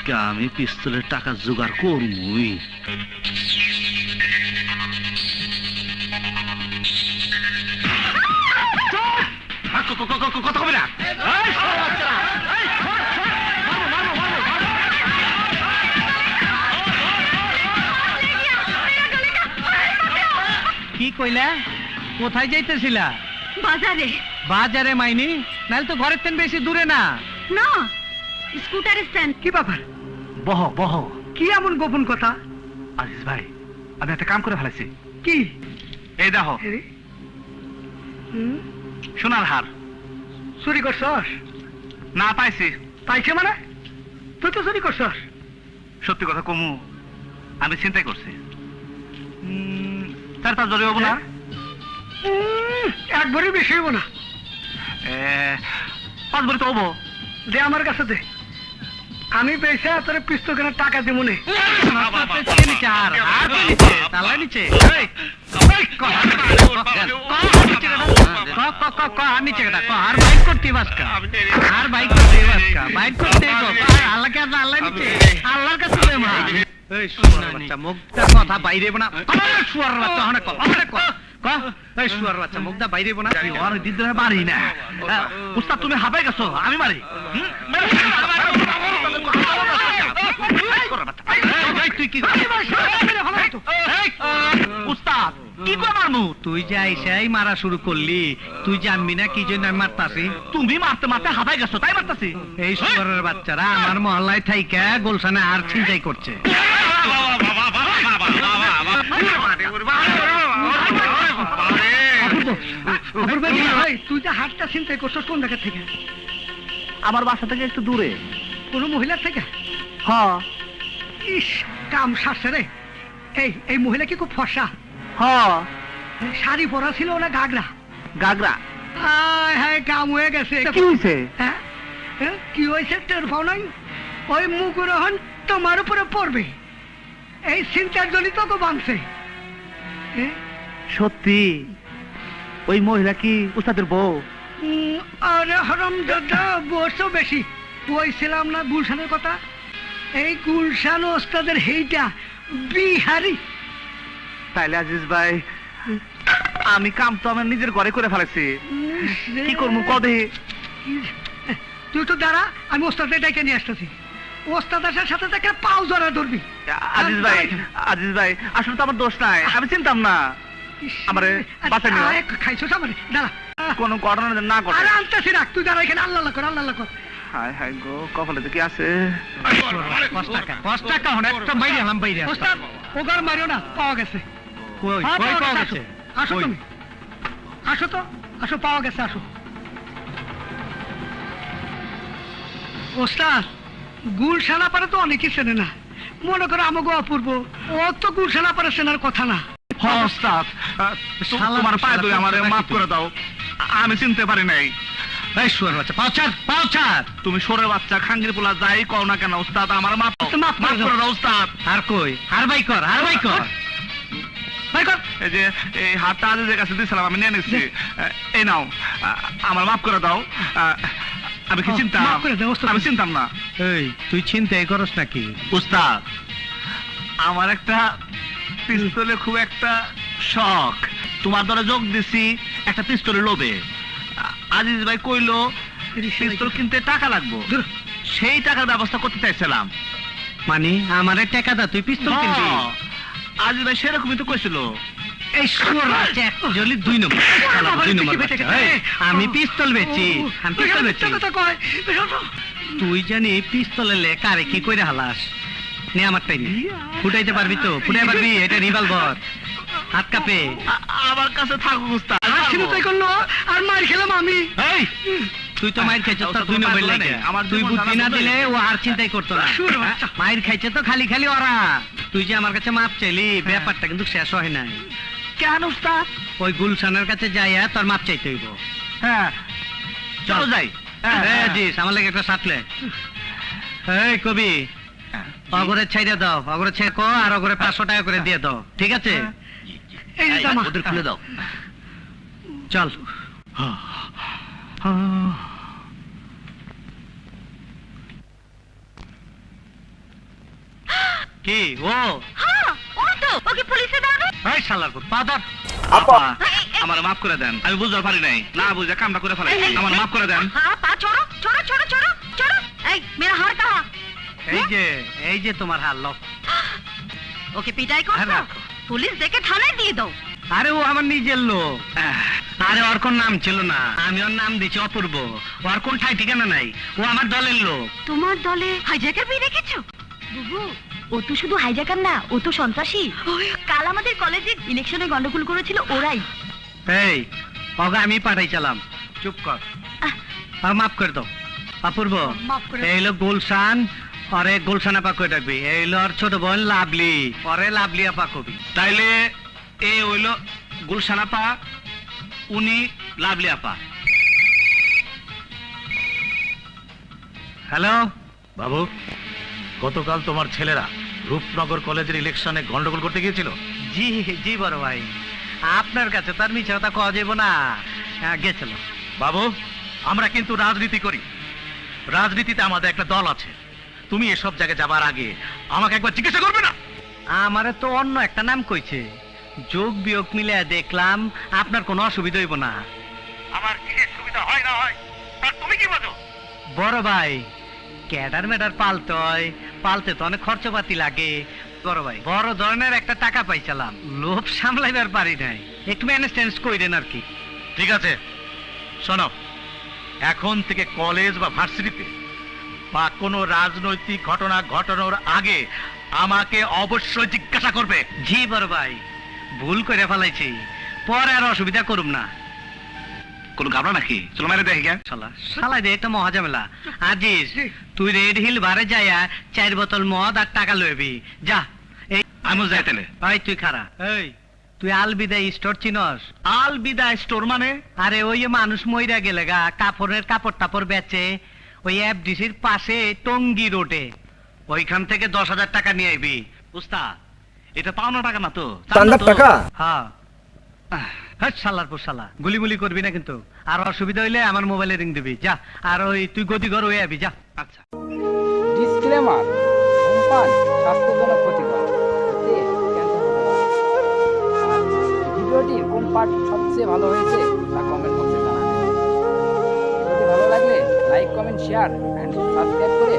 আজকে আমি পিস্তলের টাকা জোগাড় করবই। কথা হবে না। কি কইলা? কোথায় যাইতেছিলা? বাজারে। বাজারে মাইনি? নাহলে তো ঘরের তেন বেশি দূরে না। না, স্কুটারের স্ট্যান্ড। কি ব্যাপার? বহ বহ। কি এমন গোপন কথা? আজিজ ভাই, আমি একটা কাম করে ফেলেছি। কি? এই দেখো, সোনার হার। চুরি করছস? না, পাইছি। পাইছে মানে? তুই তো চুরি করছস। সত্যি কথা কমু, আমি চিন্তাই করছি। 4-5 জরি হবো না? একবারই বেশি হইব না। 5 ভরি তো হবো। দে আমার কাছে দে, আমি পয়সা তোর পিস্তল কেনার টাকা দিব নে। কথা বাইরে না, মুখটা বাইরে না। মারি না উস্তাদ, তুমি হাঁপাই গেছো, আমি মারি। তুই কি উস্তাদ, কি করে মারমু? তুই যে আইসাই মারা শুরু করলি, তুই জানবি না কি জন্য আমি মারতাছি? তুমি মারতে মারতে হাঁপাই গেছো, তাই মারতাছি। এই শহরের বাচ্চারা আমার মহল্লায় থাইকা গুলশানে আর ছিনতাই করছে। তুই যে হাতটা চিন্তাই করছস কোন জায়গা থেকে? আমার বাসা থেকে একটু দূরে। কোন মহিলার থেকে? হ্যাঁ। ইস, কাম সারছে রে। এই মহিলা কি খুব ফর্সা? হ্যাঁ। শাড়ি পরা ছিল না গাগরা? গাগরা। হায় হায়, কাম হয়ে গেছে। কি হয়েছে? হ্যাঁ, কি হয়েছে টের পাও নাই? ওই মুখগ্রহণ তোমার উপরে পড়বে। এই চিন্তার জন্য তোকে বাঁধছে। সত্যি? ওই মহিলা কি উস্তাদের বউ? আরে হারামজাদা, বসো বেশি। কইছিলাম না গুলশানের কথা? এই গুলশান ওস্তাদের হেইটা বিহারি। তাইলে আজিজ ভাই, আমি কাম তো আমার নিজের ঘরে করে ফেলেছি, কি করবো কদে? তুই তো দাঁড়া, আমি ওস্তাদের ডাইকে নিয়ে আসতেছি। ওস্তাদ আসার সাথে থেকে পাও জড়া ধরবি। আজিজ ভাই, আজিজ ভাই, আসলে তো আমার দোষ নাই, আমি চিনতাম না। আমারে বাঁচা নিও। খাইছস আমারে? দাঁড়া, কোন ঘটনা না ঘটে। আরে আনতেছি, রাখ। তুই দাঁড়া এখানে, আল্লাহ কর, আল্লাহ কর। হায় হায় গো, কপালে তো কি আছে? ওস্তাদ, ওগার মারিও না, পাওয়া গেছে। আসো তুমি, আসো তো, আসো, পাওয়া গেছে, আসো। ওস্তাদ, গুলশান আপারে তো অনেকেই চেনে না। মনে করো আমাকে অপূর্ব, ও তো গুলশান আপারে চেনার কথা না। হ্যাঁ ওস্তাদ, তোমার পায়ে ধরে আমারে মাফ করে দাও, আমি চিনতে পারি নাই। তুমি সোরের বাচ্চা, খাঙ্গির পোলা, যাই কও না কেন উস্তাদ, আমার মাফ করে দাও উস্তাদ। আর কই, আর ভাই কর, আর ভাই কর। এই যে এই হাতটা আজিজের কাছে দিয়েছিলাম, আমি নিয়ে নিচ্ছি। এই নাও, আমার মাফ করে দাও। আমি কি চিন্তা? আমি চিনতাম না। এই তুই চিন্তাই করস নাকি? উস্তাদ, আমার একটা পিস্তলে খুব একটা শখ। তোমার দ্বারা যোগ দিছি একটা পিস্তলের লোভে। আজিজ ভাই কইলো পিস্তল কিনতে টাকা লাগবো, সেই টাকার ব্যবস্থা করতে চাইছিলাম। মানে আমারে টাকা দা, তুই পিস্তল কিনবি? আজিজ ভাই সেরকমই তো কইছিল। এই জলি 2 নম্বর, 2 নম্বর। আমি পিস্তল বেচি, আমি পিস্তল বেচি। তুই জানি পিস্তলে কারে কি কইরা হালাস? নে আমারটাই নে। ফুটাইতে পারবি তো? ফুটাই পারবি? এটা রিভলভার, হাত কাঁপে। আমার কাছে থাকো উস্তাদ। আর মার খেলাম আমি। এই তুই তো মাইর খাইছ, তো 2 নম্বর লাগে। তুই বুদ্ধি না দিলে ও আর চিন্তাই করতো না। মাইর খাইছে তো খালি খালি ওরা। তুই যে আমার কাছে মাপ চাইলি, ব্যাপারটা কিন্তু শেষ হয় নাই। কেন উস্তাদ? ওই গুলশানের কাছে যাইয়া তোর মাপ চাইতে হইব। হ্যাঁ, চলো যাই। আমার লাগে একটা সাথলে। এই কবি, অগরে ছাইড়ে দাও, অগরে ছেড়ে কো, আর অগরে 500 টাকা করে দিয়ে দাও, ঠিক আছে? ওদের খুলে দাও। চল। কি ও হ্যাঁ ও তো ওকে পুলিশে দাও এই শালার পুত পা ধর। আপা আমার মাফ করে দেন, আমি বুঝতে পারি নাই, না বুঝে কামটা করে ফেলাই, আমার মাফ করে দেন। हाँ पा छोड़ो छोड़ो छोड़ो छोड़ो छोड़ो ए मेरा हार कहाँ এই যে তোমার হাল লো। ओके पिटाई करो अरे रखो। पुलिस देके थाने दिए दो আরে ও আমার নিজের লোক। আরে ওর কোন নাম ছিল না, আমি ওর নাম দিছি অপূর্ব। ওর কোন ঠাই ঠিকানা নাই, ও আমার দলের লোক। তোমার দলে হাইজ্যাকার পেয়ে রেখেছো বুবু ও তো শুধু হাইজ্যাকার না ও তো সন্ত্রাসী কাল আমাদের কলেজে ইলেকশনে গন্ডগোল করেছিল ওরাই এই ওকে আমি পাঠাইছিলাম। চুপ কর, মাফ করে দাও অপূর্ব। মাফ করে এই লোক গুলশান, অরে গুলশান আপা কই ডাকবি। এই লো ওর ছোট বোন লাভলি, অরে লাভলি আপা কবি। তাইলে এ হইল গুলশান আপা, উনি লাভলি আপা। হ্যালো বাবু, গতকাল তোমার ছেলেরা রূপনগর কলেজের ইলেকশনে গন্ডগোল করতে গিয়েছিল। জি জি বড় ভাই, আপনার কাছে তার মিছে কথা কওয়া যাবো না। গেছিল। বাবু, আমরা কিন্তু রাজনীতি করি, রাজনীতিতে আমাদের একটা দল আছে। তুমি এসব জায়গায় যাবার আগে আমাকে একবার জিজ্ঞাসা করবে না? আমারে তো অন্য একটা নাম কইছে, যোগ বিয়োগ মিলে দেখলাম আপনার কোনো অসুবিধা হইব না। আমার কিসের সুবিধা হয় না হয় তার তুমি কি বোঝো? বড় ভাই, ক্যাডার মেডার পালতে হয়, পালতে তো অনেক খরচপাতি লাগে। বড় ভাই, বড় ধরনের একটা টাকা পাইছিলাম, লোভ সামলাইবার পারি নাই, একটু ম্যানেজ কইরেন আর কি। ঠিক আছে, শোনো, এখন থেকে কলেজ বা ভার্সিটিতে বা কোনো রাজনৈতিক ঘটনা ঘটানোর আগে আমাকে অবশ্যই জিজ্ঞাসা করবে। জি বড় ভাই, ভুল করে ফেলাইছি, পরে আর অসুবিধা করুম না। কোনো ঘাবড়া নাকি? চলো মেরে দেখি কে। শালা দে একটা মহাজামেলা। আজিজ, তুই রেড হিল বারে যাইয়া 4 বোতল মদ আর টাকা লইবি যা। এই আমিও যাই তাহলে। ভাই তুই খারা, এই তুই আলবিদা স্টোর চিনস? আল বিদায় স্টোর মানে? আরে ওই যে মানুষ মইরা গেলে গা কাপড়ের কাপড় টাপড় বেচে, ওই এফডিসির পাশে টঙ্গি রোডে। ওইখান থেকে 10,000 টাকা নিয়ে আইবি। উস্তাদ, এটা পাওনা টাকা না তো? চান্দার টাকা? হ্যাঁ। হ্যাঁ শালার পর শালা, গুলিমুলি করবি না কিন্তু। আর অসুবিধা হইলে আমার মোবাইলে রিং দিবি যা। আর ওই তুই গতিঘর হয়ে আবি যা। আচ্ছা। ডিসক্লেমার, ধূমপান স্বাস্থ্যের জন্য ক্ষতিকর, এতে ক্যান্সার হতে পারে। আর ভিডিওটির কোন পার্ট সবচেয়ে ভালো হয়েছে তা কমেন্ট বক্সে জানাবেন। ভিডিওটি ভালো লাগলে like, comment, share and subscribe করে